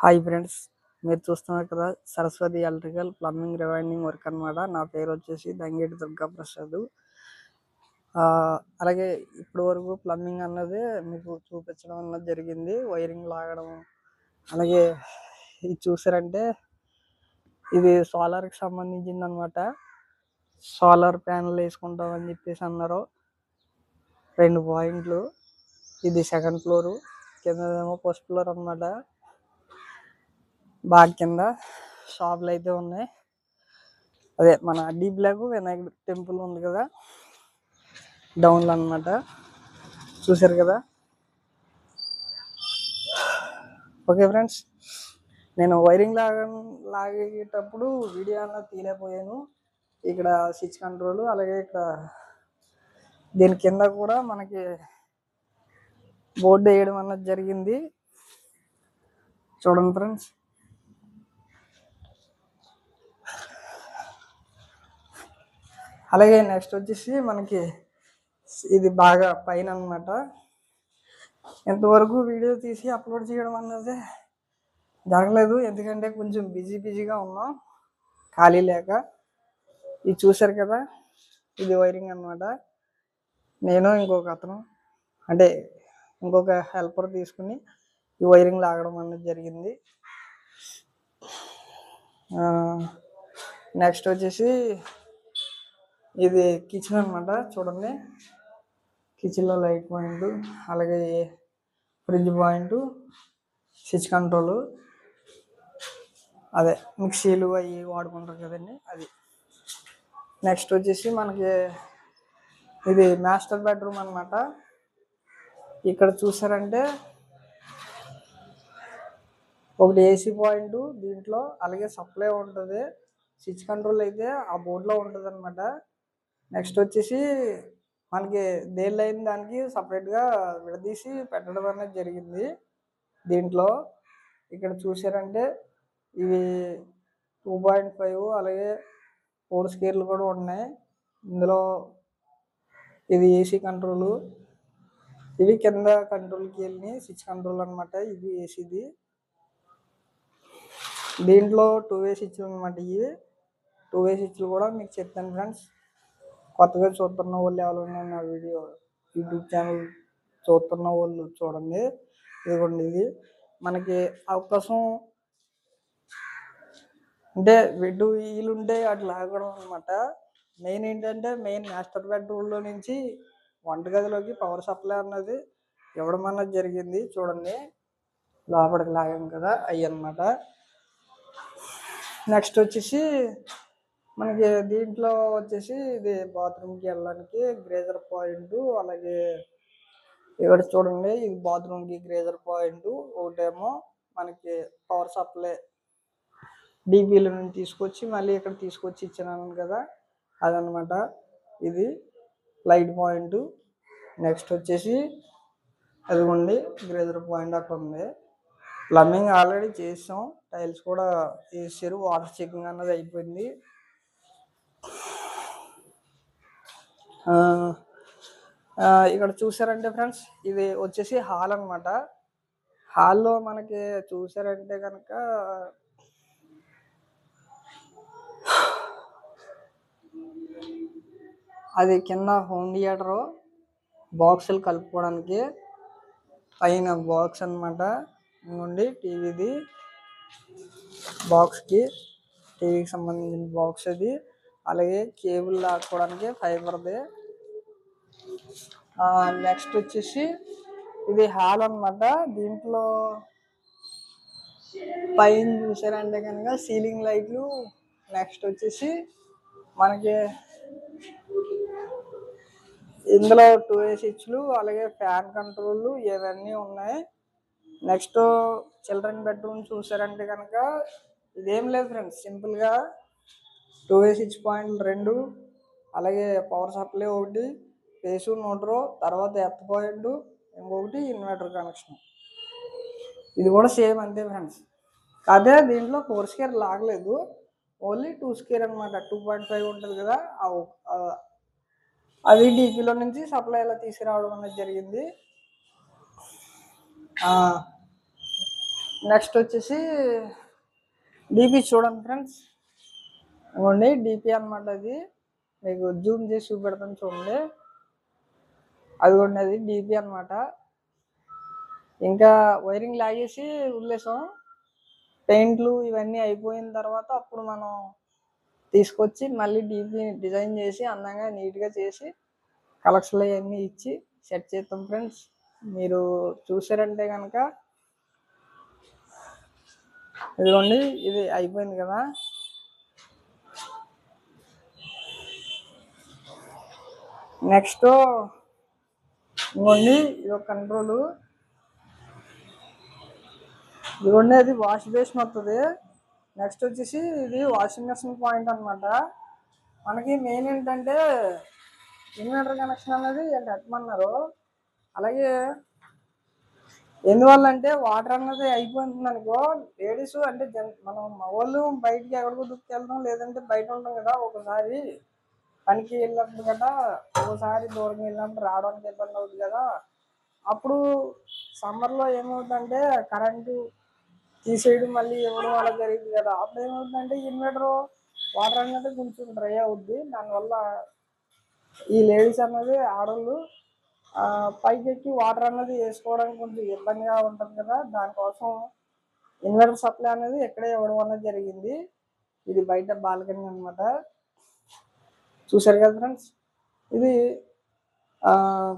Hi friends, మీరు చూస్తున్నారు కదా Saraswati electrical plumbing rewinding work అనమాట. నా పేరు వచ్చేసి దంగేటి దుర్గా ప్రసాద్. అలాగే ఇప్పటి వరకు ప్లంబింగ్ అన్నది మీకు చూపించడం అన్నది జరిగింది. వైరింగ్ లాగడం, అలాగే ఇది చూసారంటే ఇది సోలార్కి సంబంధించింది అనమాట. సోలార్ ప్యానల్ వేసుకుంటాం అని చెప్పేసి అన్నారు. 2 పాయింట్లు. ఇది సెకండ్ ఫ్లోరు, కిందదేమో ఫస్ట్ ఫ్లోర్ అనమాట. బాగా కింద షాపులు అయితే ఉన్నాయి. అదే మన డీ బ్లాక్ వినాయక టెంపుల్ ఉంది కదా, డౌన్లో అనమాట. చూసారు కదా. ఓకే ఫ్రెండ్స్, నేను వైరింగ్ లాగేటప్పుడు వీడియో అన్నది తీయలేకపోయాను. ఇక్కడ స్విచ్ కంట్రోల్, అలాగే ఇక్కడ దీని కింద కూడా మనకి బోర్డు వేయడం అన్నది జరిగింది. చూడండి ఫ్రెండ్స్. అలాగే నెక్స్ట్ వచ్చేసి మనకి ఇది బాగా పైన అనమాట. ఇంతవరకు వీడియో తీసి అప్లోడ్ చేయడం అన్నది జరగలేదు, ఎందుకంటే కొంచెం బిజీగా ఉన్నాం, ఖాళీ లేక. ఇది చూసారు కదా, ఇది వైరింగ్ అనమాట. నేను ఇంకొక అతను, అంటే ఇంకొక హెల్పర్ తీసుకుని ఈ వైరింగ్ లాగడం అన్నది జరిగింది. నెక్స్ట్ వచ్చేసి ఇది కిచెన్ అనమాట. చూడండి, కిచెన్లో లైట్ పాయింట్, అలాగే ఫ్రిడ్జ్ పాయింట్, స్విచ్ కంట్రోల్, అదే మిక్సీలు అవి వాడుకుంటారు కదండి, అది. నెక్స్ట్ వచ్చేసి మనకి ఇది మాస్టర్ బెడ్రూమ్ అనమాట. ఇక్కడ చూసారంటే ఒకటి ఏసీ పాయింట్ దీంట్లో, అలాగే సప్లై ఉంటుంది. స్విచ్ కంట్రోల్ అయితే ఆ బోర్డులో ఉంటుంది అనమాట. నెక్స్ట్ వచ్చేసి మనకి దేని లైన్ దానికి సపరేట్గా విడదీసి పెట్టడం అనేది జరిగింది దీంట్లో. ఇక్కడ చూసారంటే ఇవి 2.5 అలాగే 4 స్కేర్లు కూడా ఉన్నాయి ఇందులో. ఇది ఏసీ కంట్రోలు, ఇవి కింద కంట్రోల్కి వెళ్ళి స్విచ్ కంట్రోల్ అనమాట. ఇది ఏసీది. దీంట్లో 2 వే స్విచ్లు అనమాట. ఇవి 2 వే స్విచ్లు కూడా మీకు చెప్తాను ఫ్రెండ్స్. కొత్తగా చూస్తున్న వాళ్ళు ఎవరైనా నా వీడియో యూట్యూబ్ ఛానల్ చూస్తున్న వాళ్ళు చూడండి. ఇదిగోండి, ఇది మనకి అవకాశం అంటే బెడ్ వీలుంటే అట్లా లాగడం అనమాట. మెయిన్ ఏంటంటే మాస్టర్ బెడ్రూమ్లో నుంచి వంటగదిలోకి పవర్ సప్లై అన్నది ఇవ్వడం అన్నది జరిగింది. చూడండి, లోపలికి లాగాం కదా, అవి అనమాట. నెక్స్ట్ వచ్చేసి మనకి దీంట్లో వచ్చేసి ఇది బాత్రూమ్కి వెళ్ళడానికి గ్రేజర్ పాయింట్, అలాగే ఇక్కడ చూడండి, ఇది బాత్రూమ్కి గ్రేజర్ పాయింట్. ఒకటేమో మనకి పవర్ సప్లై డీపీల నుంచి తీసుకొచ్చి మళ్ళీ ఇక్కడ తీసుకొచ్చి ఇచ్చినాను కదా, అదనమాట. ఇది లైట్ పాయింట్. నెక్స్ట్ వచ్చేసి అదిగోండి, గ్రేజర్ పాయింట్ అక్కడ ఉంది. ప్లంబింగ్ ఆల్రెడీ చేసాం, టైల్స్ కూడా వేసారు, వాటర్ చెకింగ్ అన్నది అయిపోయింది. ఇక్కడ చూసారంటే ఫ్రెండ్స్, ఇది వచ్చేసి హాల్ అనమాట. హాల్లో మనకి చూసారంటే కనుక అది కింద హోమ్ థియేటరు, బాక్సులు కలుపుకోవడానికి పైన బాక్స్ అనమాట. ఇంకోండి టీవీది బాక్స్కి, టీవీకి సంబంధించిన బాక్స్ అది. అలాగే కేబుల్ లాక్కోవడానికి ఫైబర్ది. నెక్స్ట్ వచ్చేసి ఇది హాల్ అనమాట. దీంట్లో పైన చూసారంటే కనుక సీలింగ్ లైట్లు, నెక్స్ట్ వచ్చేసి మనకి ఇందులో 2 వే స్విచ్లు, అలాగే ఫ్యాన్ కంట్రోల్, ఇవన్నీ ఉన్నాయి. నెక్స్ట్ చిల్డ్రన్ బెడ్రూమ్ చూసారంటే కనుక ఇదేం లేదు ఫ్రెండ్స్, సింపుల్గా 2 వే స్విచ్ పాయింట్లు 2, అలాగే పవర్ సప్లై ఒకటి, ఫేసు న్యూట్రో, తర్వాత ఎర్త్ పాయింట్, ఇంకొకటి ఇన్వర్టర్ కనెక్షన్. ఇది కూడా సేమ్ అంతే ఫ్రెండ్స్. అదే దీంట్లో 4 స్కేర్ లాగలేదు, ఓన్లీ 2 స్కేర్ అనమాట. 2.5 ఉంటుంది కదా, అది డీపీలో నుంచి సప్లైలో తీసుకురావడం అనేది జరిగింది. నెక్స్ట్ వచ్చేసి డిపి చూడండి ఫ్రెండ్స్, ఇవ్వండి డిపి అనమాట. అది మీకు జూమ్ చేసి చూపెడతాను చూడండి, అది ఉండేది డిపి అనమాట. ఇంకా వైరింగ్ లాగేసి వదిలేసాం. పెయింట్లు ఇవన్నీ అయిపోయిన తర్వాత అప్పుడు మనం తీసుకొచ్చి మళ్ళీ డిపి డిజైన్ చేసి అందంగా నీట్గా చేసి కలెక్షన్లు అవన్నీ ఇచ్చి సెట్ చేస్తాం ఫ్రెండ్స్. మీరు చూసారంటే కనుక ఇదిగోండి, ఇది అయిపోయింది కదా. నెక్స్ట్ ఇదిగోండి, ఇది ఒక కంట్రోలు. ఇదిగోండి, అది వాష్ బేసిన్ వస్తుంది. నెక్స్ట్ వచ్చేసి ఇది వాషింగ్ మెషిన్ పాయింట్ అనమాట. మనకి మెయిన్ ఏంటంటే ఇన్వర్టర్ కనెక్షన్ అనేది పెట్టమన్నారు. అలాగే ఎందువల్ల అంటే వాటర్ అన్నది అయిపోతుంది అనుకో, లేడీస్ అంటే మనం మగవాళ్ళు బయటికి ఎక్కడికో దుక్కెళ్తాం, లేదంటే బయట ఉంటాం కదా, ఒకసారి పనికి వెళ్ళినప్పుడు కదా, ఒకసారి దూరం వెళ్ళినప్పుడు రావడానికి ఇబ్బంది అవుతుంది కదా. అప్పుడు సమ్మర్లో ఏమవుతుందంటే కరెంటు తీసేయడం మళ్ళీ ఇవ్వడం అలా జరిగింది కదా. అప్పుడు ఏమవుతుందంటే ఇన్వర్టర్ వాటర్ అనేది కొంచెం డ్రై అవుద్ది. దానివల్ల ఈ లేడీస్ అన్నది ఆడవాళ్ళు పైకి ఎక్కి వాటర్ అన్నది వేసుకోవడానికి కొంచెం ఇబ్బందిగా ఉంటుంది కదా. దానికోసం ఇన్వర్టర్ సప్లై అనేది ఎక్కడే ఇవ్వడం అనేది జరిగింది. ఇది బయట బాల్కనీ అనమాట, చూసారు కదా ఫ్రెండ్స్. ఇది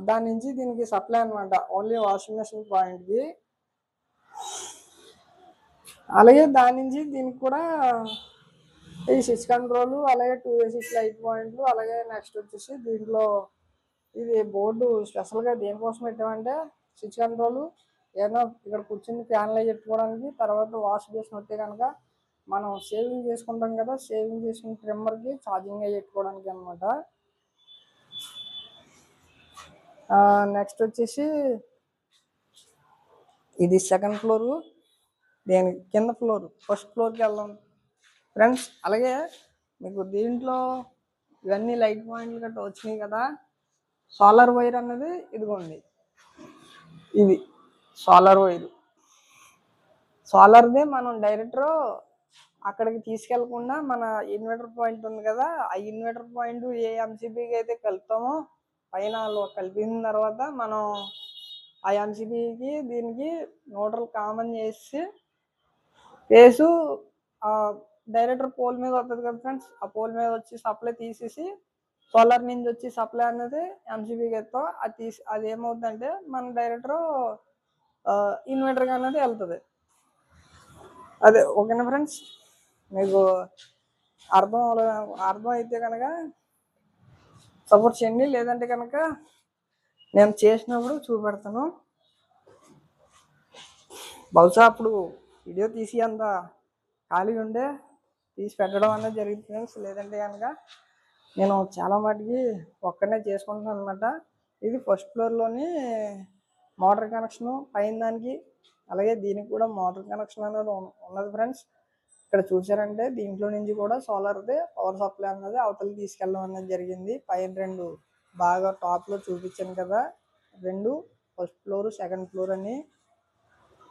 దాని నుంచి దీనికి సప్లై అనమాట, ఓన్లీ వాషింగ్ మెషిన్ పాయింట్కి. అలాగే దాని నుంచి దీనికి కూడా ఈ స్విచ్ కంట్రోల్, అలాగే 2 స్విచ్ లైట్ పాయింట్లు, అలాగే నెక్స్ట్ వచ్చేసి దీంట్లో ఇది బోర్డు స్పెషల్గా దేనికోసం పెట్టామంటే స్విచ్ కంట్రోల్ ఏదైనా ఇక్కడ కూర్చుని ఫ్యాన్లు అవి పెట్టుకోవడానికి, తర్వాత వాష్ బేసిన్ వస్తే కనుక మనం సేవింగ్ చేసుకుంటాం కదా, సేవింగ్ చేసుకున్న ట్రిమ్మర్కి ఛార్జింగ్ అవి పెట్టుకోవడానికి అనమాట. నెక్స్ట్ వచ్చేసి ఇది సెకండ్ ఫ్లోరు, దేని కింద ఫ్లోర్, ఫస్ట్ ఫ్లోర్కి వెళ్దాం ఫ్రెండ్స్. అలాగే మీకు దీంట్లో ఇవన్నీ లైట్ పాయింట్లు గట్రా వచ్చినాయి కదా. సోలార్ వైర్ అన్నది ఇదిగోండి, ఇది సోలార్ వైరు. సోలార్దే మనం డైరెక్ట్ అక్కడికి తీసుకెళ్లకుండా మన ఇన్వర్టర్ పాయింట్ ఉంది కదా, ఆ ఇన్వర్టర్ పాయింట్ ఏ ఎంసీబీకి అయితే కలుపుతామో పైన కలిపిన తర్వాత మనం ఆ ఎంసీబీకి దీనికి న్యూట్రల్ కామన్ చేసి వేసు డైరెక్టర్ పోల్ మీద వస్తుంది కదా ఫ్రెండ్స్. ఆ పోల్ మీద వచ్చి సప్లై తీసేసి సోలార్ నుంచి వచ్చి సప్లై అనేది ఎంసీబీకి ఎత్తాం. అది ఏమవుతుందంటే మన డైరెక్టర్ ఇన్వర్టర్కి అనేది వెళ్తుంది. అదే ఓకేనా ఫ్రెండ్స్, మీకు అర్థం అయితే కనుక సపోర్ట్ చేయండి, లేదంటే కనుక నేను చేసినప్పుడు చూపెడతాను. బహుశా అప్పుడు వీడియో తీసి అంత ఖాళీ ఉండే తీసి పెట్టడం అనేది జరిగింది ఫ్రెండ్స్. లేదంటే కనుక నేను చాలా మటుకి ఒక్కనే చేసుకుంటున్నాను అనమాట. ఇది ఫస్ట్ ఫ్లోర్లోని మోటార్ కనెక్షను పైన దానికి, అలాగే దీనికి కూడా మోటార్ కనెక్షన్ అనేది ఉన్నది ఫ్రెండ్స్. ఇక్కడ చూసారంటే దీంట్లో నుంచి కూడా సోలార్దే పవర్ సప్లై అన్నది అవతలకి తీసుకెళ్ళడం అనేది జరిగింది. పైన 2 బాగా టాప్లో చూపించాను కదా, 2 ఫస్ట్ ఫ్లోర్ సెకండ్ ఫ్లోర్ అని.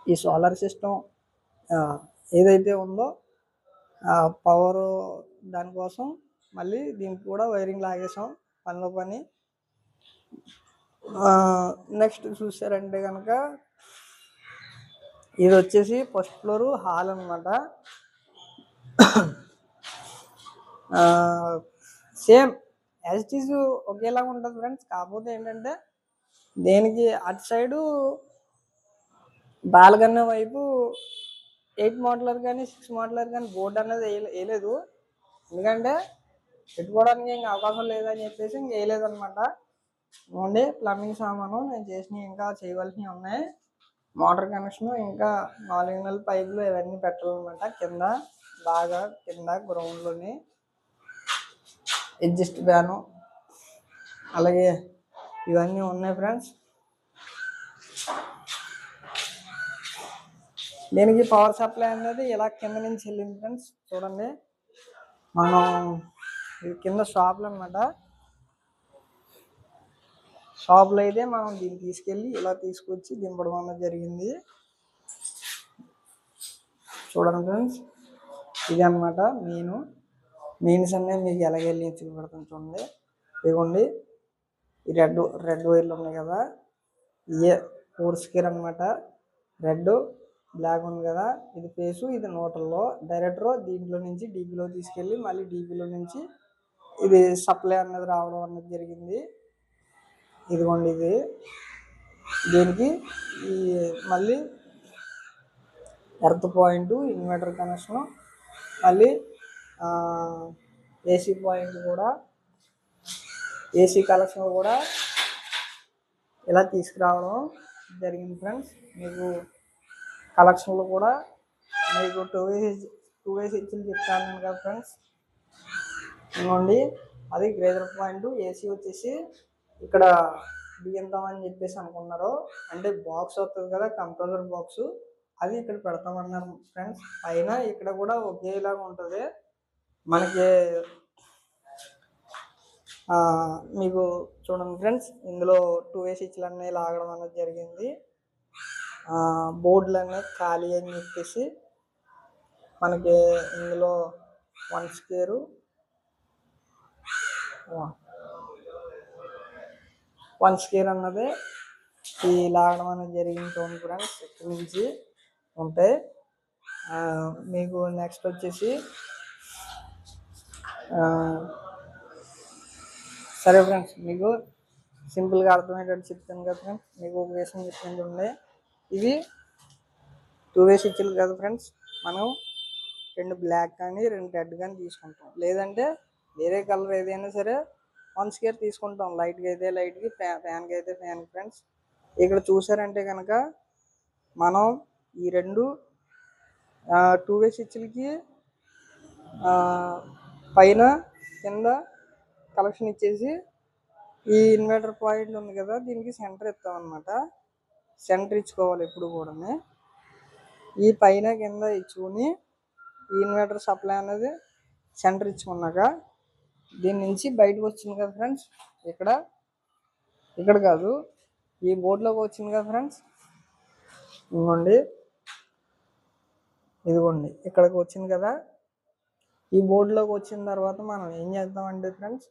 ఈ సోలార్ సిస్టమ్ ఏదైతే ఉందో పవర్ దానికోసం మళ్ళీ దీనికి కూడా వైరింగ్ లాగేసాం పనిలో పని. నెక్స్ట్ చూసారంటే కనుక ఇది వచ్చేసి ఫస్ట్ ఫ్లోర్ హాల్ అనమాట. సేమ్ యాజ్ ఇట్ ఈజ్ ఒకేలాగా ఉంటుంది ఫ్రెండ్స్. కాకపోతే ఏంటంటే దేనికి అటు సైడు బాల్కనీ వైపు 8 మోడలర్ కానీ 6 మోడలర్ కానీ బోర్డు అనేది వేయలేదు. ఎందుకంటే పెట్టుకోవడానికి ఇంకా అవకాశం లేదని చెప్పేసి ఇంక వేయలేదు అనమాట. ఓన్లీ ప్లంబింగ్ సామాను నేను చేసినవి ఇంకా చేయవలసినవి ఉన్నాయి. మోటార్ కనెక్షన్, ఇంకా 4 నెలల పైపులు ఇవన్నీ పెట్టాలన్నమాట. కింద బాగా కింద గ్రౌండ్లోని ఎడ్జస్ట్ ఫ్యాను, అలాగే ఇవన్నీ ఉన్నాయి ఫ్రెండ్స్. దీనికి పవర్ సప్లై అనేది ఇలా కింద నుంచి వెళ్ళింది ఫ్రెండ్స్. చూడండి, మనం ఇది కింద షాపులు అనమాట. షాపులో అయితే మనం దీన్ని తీసుకెళ్ళి ఇలా తీసుకొచ్చి దింపడం అనేది జరిగింది. చూడండి ఫ్రెండ్స్, ఇది అనమాట మెయిన్స్ అన్నీ మీకు ఎలాగ వెళ్ళి చూపెడతాను చూడండి. ఇదిగోండి, ఈ రెడ్ వైర్లు ఉన్నాయి కదా, ఇయే 4 స్క్వేర్ అనమాట. రెడ్ బ్లాక్ ఉంది కదా, ఇది ఫేసు, ఇది న్యూట్రల్లో. డైరెక్టర్ దీంట్లో నుంచి డీపీలో తీసుకెళ్ళి మళ్ళీ డీపీలో నుంచి ఇది సప్లై అన్నది రావడం అన్నది జరిగింది. ఇదిగోండి, ఇది దీనికి ఈ మళ్ళీ ఎర్త్ పాయింట్, ఇన్వర్టర్ కనెక్షను, మళ్ళీ ఏసీ పాయింట్ కూడా, ఏసీ కనెక్షన్ కూడా ఇలా తీసుకురావడం జరిగింది ఫ్రెండ్స్. మీకు కలెక్షన్లు కూడా మీకు 2 వే స్విచ్లు చెప్తాను కదా ఫ్రెండ్స్. ఇదిగోండి, అది గ్రేజర్ పాయింట్. ఏసీ వచ్చేసి ఇక్కడ బిగిందామని చెప్పేసి అనుకున్నారు, అంటే బాక్స్ వస్తుంది కదా, కంప్రెసర్ బాక్స్, అది ఇక్కడ పెడతామన్నారు ఫ్రెండ్స్. పైన ఇక్కడ కూడా ఒకేలాగా ఉంటుంది మనకి. మీకు చూడండి ఫ్రెండ్స్, ఇందులో 2 వే స్విచ్లు అన్నీ లాగడం అనేది జరిగింది. బోర్డులు అన్నీ ఖాళీ అని చెప్పేసి మనకి ఇందులో 1 స్క్వేర్ అన్నది ఈ లాగడం అనేది జరిగింది చూడండి ఫ్రెండ్స్. ఇక్కడ నుంచి ఉంటాయి. మీకు నెక్స్ట్ వచ్చేసి సరే ఫ్రెండ్స్, మీకు సింపుల్గా అర్థమయ్యేటట్టు చెప్తాను కదా ఫ్రెండ్స్. మీకు ఒక విషయం చెప్పింది ఉండే, ఇవి 2 వే స్విచ్లు కదా ఫ్రెండ్స్. మనం 2 బ్లాక్ కానీ 2 రెడ్ కానీ తీసుకుంటాం, లేదంటే వేరే కలర్ ఏదైనా సరే 1 స్క్వేర్ తీసుకుంటాం. లైట్గా అయితే లైట్కి, ఫ్యాన్కి అయితే ఫ్యాన్ ఫ్రెండ్స్. ఇక్కడ చూసారంటే కనుక మనం ఈ 2 వే స్విచ్లకి పైన కింద కలెక్షన్ ఇచ్చేసి ఈ ఇన్వర్టర్ పాయింట్ ఉంది కదా, దీనికి సెంటర్ ఇస్తాం అనమాట. సెంటర్ ఇచ్చుకోవాలి ఎప్పుడు కూడా. ఈ పైన కింద ఇచ్చుకుని ఈ ఇన్వర్టర్ సప్లై అనేది సెంటర్ ఇచ్చుకున్నాక దీని నుంచి బయటకు వచ్చింది కదా ఫ్రెండ్స్. ఇక్కడ కాదు, ఈ బోర్డులోకి వచ్చింది కదా ఫ్రెండ్స్. ఇదిగోండి ఇక్కడికి వచ్చింది కదా. ఈ బోర్డులోకి వచ్చిన తర్వాత మనం ఏం చేద్దామంటే ఫ్రెండ్స్,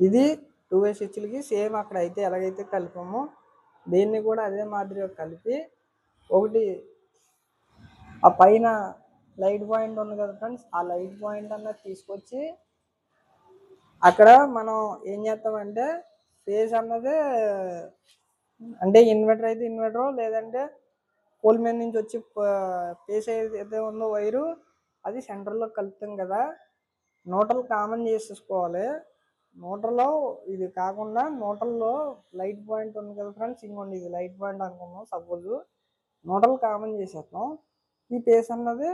ఇది 2 వే స్విచ్లకి సేమ్ అక్కడ అయితే ఎలాగైతే కలిపామో దీన్ని కూడా అదే మాదిరిగా కలిపి ఒకటి ఆ పైన లైట్ పాయింట్ ఉంది కదా ఫ్రెండ్స్, ఆ లైట్ పాయింట్ అన్నది తీసుకొచ్చి అక్కడ మనం ఏం చేస్తామంటే ఫేజ్ అన్నది, అంటే ఇన్వర్టర్ అయితే ఇన్వర్టర్, లేదంటే పోల్ మీద నుంచి వచ్చి ఫేస్ ఏదైతే ఉందో వైరు, అది సెంటర్లో కలుపుతాం కదా. న్యూట్రల్ కామన్ చేసేసుకోవాలి. న్యూట్రల్లో ఇది కాకుండా న్యూట్రల్లో లైట్ పాయింట్ ఉంది కదా ఫ్రెండ్స్. ఇంకోండి, ఇది లైట్ పాయింట్ అనుకున్నాం సపోజ్. న్యూట్రల్ కామన్ చేసేస్తాం. ఈ ఫేస్ అన్నది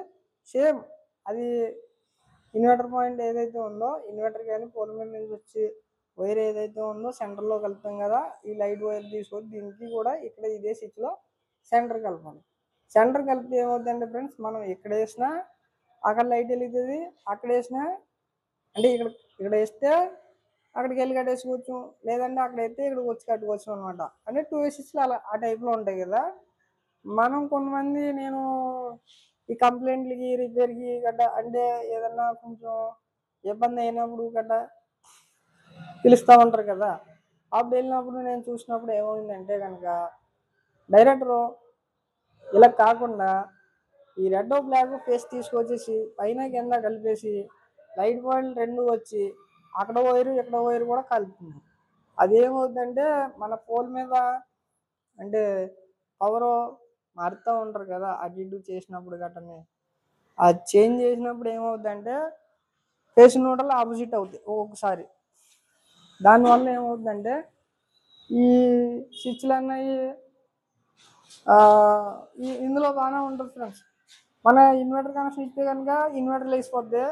సేమ్ అది ఇన్వర్టర్ పాయింట్ ఏదైతే ఉందో, ఇన్వర్టర్ కానీ పోల్ మీద నుంచి వచ్చి వైర్ ఏదైతే ఉందో సెంటర్లో కలుపుతాం కదా. ఈ లైట్ వైర్ తీసుకొని దీనికి కూడా ఇక్కడ ఇదే స్విచ్లో సెంటర్ కలపాలి. సెంటర్ కలిపితే ఏమవుతుందంటే ఫ్రెండ్స్, మనం ఇక్కడ వేసినా అక్కడ లైట్ వెలుగుతుంది, అక్కడ వేసినా అంటే ఇక్కడ వేస్తే అక్కడికి వెళ్ళి కట్టేసుకోవచ్చు, లేదంటే అక్కడ అయితే ఇక్కడికి వచ్చి కట్టుకోవచ్చు అనమాట. అంటే 2 వే స్విచ్లు అలా ఆ టైప్లో ఉంటాయి కదా. మనం కొంతమంది నేను ఈ కంప్లైంట్లకి, రిపేర్కి గట్ట, అంటే ఏదన్నా కొంచెం ఇబ్బంది అయినప్పుడు గట్ట పిలుస్తూ ఉంటారు కదా. అప్పుడు వెళ్ళినప్పుడు నేను చూసినప్పుడు ఏమైందంటే కనుక, డైరెక్టరు ఇలా కాకుండా ఈ రెడ్ బ్లాక్ ఫేస్ తీసుకొచ్చేసి పైన కింద కలిపేసి లైట్ పాయింట్ 2 వచ్చి అక్కడ వైరు ఇక్కడ వైరు కూడా కలుపుతుంది. అదేమవుతుందంటే మన పోల్ మీద అంటే పవర్ మారుతూ ఉంటారు కదా, అటు ఇటు చేసినప్పుడు గట్టనే అది చేంజ్ చేసినప్పుడు ఏమవుతుందంటే ఫేస్ న్యూట్రల్ ఆపోజిట్ అవుతుంది ఒక్కొక్కసారి. దానివల్ల ఏమవుతుందంటే ఈ స్విచ్లు అన్నవి ఇందులో బాగానే ఉంటుంది ఫ్రెండ్స్. మన ఇన్వర్టర్ కనెక్షన్ ఇస్తే కనుక ఇన్వర్టర్లు వేసిపోద్ది,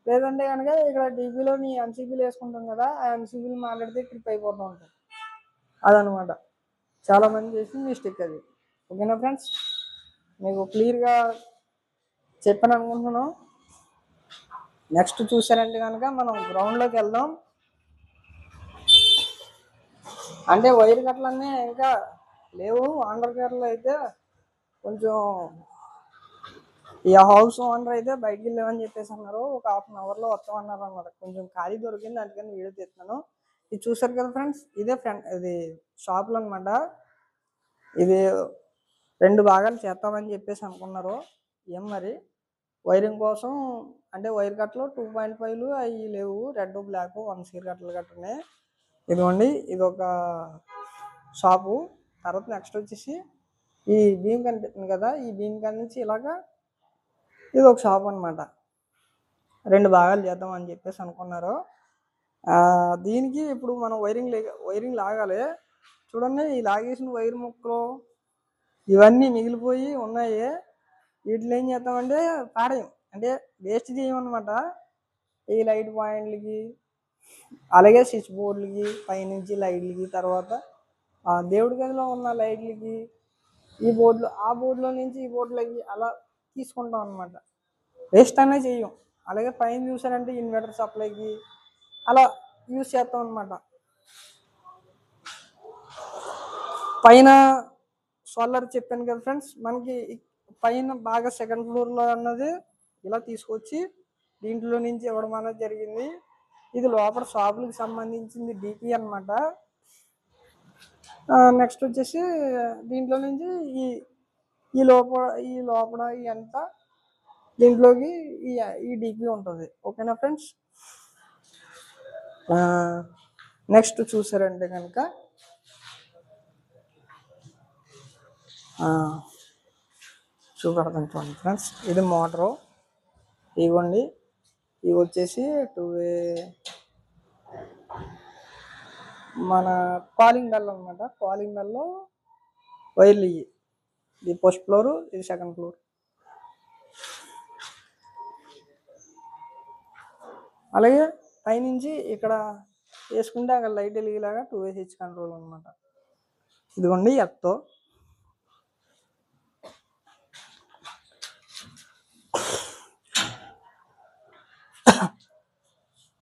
లేదంటే కనుక ఇక్కడ డీపీలో మీ ఎంసీబీలు వేసుకుంటాం కదా, ఆ ఎంసీబీలు మాట్లాడితే ట్రిప్ అయిపోతూ ఉంటాయి. అదనమాట చాలామంది చేసి మిస్టేక్ అది. ఓకేనా ఫ్రెండ్స్, మీకు క్లియర్గా చెప్పాను అనుకుంటున్నాను. నెక్స్ట్ చూసారంటే కనుక మనం గ్రౌండ్లోకి వెళ్దాం. అంటే వైర్ కట్లన్నీ ఇంకా లేవు. అండర్ కేర్లో అయితే కొంచెం ఈ హౌస్ ఓనర్ అయితే బయటికి వెళ్ళామని చెప్పేసి అన్నారు. ఒక హాఫ్ అన్ అవర్లో వస్తాం అన్నారు అన్నమాట. కొంచెం ఖాళీ దొరికింది, అందుకని వీడియో తీస్తున్నాను. ఇది చూసారు కదా ఫ్రెండ్స్, ఇదే ఇది షాపులు అనమాట. ఇది 2 భాగాలు చేస్తామని చెప్పేసి అనుకున్నారు. ఏం మరి వైరింగ్ కోసం అంటే వైర్ కట్టలు 2.5 అవి లేవు, రెడ్ బ్లాక్ 1 సీర్ కట్టలు కట్టున్నాయి. ఇదిగోండి, ఇది ఒక షాపు. తర్వాత నెక్స్ట్ వచ్చేసి ఈ భీమ్ కనిపిస్తుంది కదా, ఈ భీమ్ కాడి నుంచి ఇలాగా ఇది ఒక షాప్ అనమాట. 2 భాగాలు చేద్దాం అని చెప్పేసి అనుకున్నారు. దీనికి ఇప్పుడు మనం వైరింగ్ లాగాలి. చూడండి, ఈ లాగేసిన వైర్ ముక్కలు ఇవన్నీ మిగిలిపోయి ఉన్నాయి. వీటిలో ఏం చేద్దామంటే పాడేయం, అంటే వేస్ట్ చేయమన్నమాట. ఈ లైట్ పాయింట్లకి, అలాగే స్విచ్ బోర్డులకి, పైనుంచి లైట్లకి, తర్వాత దేవుడి గదిలో ఉన్న లైట్లకి, ఈ బోర్డులో ఆ బోర్డులో నుంచి ఈ బోర్డులకి అలా తీసుకుంటాం అనమాట. వేస్ట్ అనేది చేయం. అలాగే పైన చూసారంటే ఇన్వర్టర్ సప్లైకి అలా యూజ్ చేస్తాం అనమాట. పైన సోలార్ చెప్పాను కదా ఫ్రెండ్స్, మనకి పైన బాగా సెకండ్ ఫ్లోర్లో అన్నది ఇలా తీసుకొచ్చి దీంట్లో నుంచి ఇవ్వడం అనేది జరిగింది. ఇది లోపల షాపులకు సంబంధించింది డిపి అనమాట. నెక్స్ట్ వచ్చేసి దీంట్లో నుంచి ఈ లోపల ఎంత దీంట్లోకి ఈ డిపి ఉంటుంది. ఓకేనా ఫ్రెండ్స్. నెక్స్ట్ చూసారంటే కనుక చూపెడతాను చూడండి ఫ్రెండ్స్, ఇది మోటరు. ఇవ్వండి, ఇవి వచ్చేసి 2-వే మన కాలింగ్ బెల్ అనమాట. కాలింగ్ బెల్లో వైర్లు ఇది ఫస్ట్ ఫ్లోర్, ఇది సెకండ్ ఫ్లోర్. అలాగే పైనుంచి ఇక్కడ వేసుకుంటే అక్కడ లైట్ వెలిగేలాగా 2-వే స్విచ్ కంట్రోల్ అనమాట. ఇదిగోండి ఎత్తో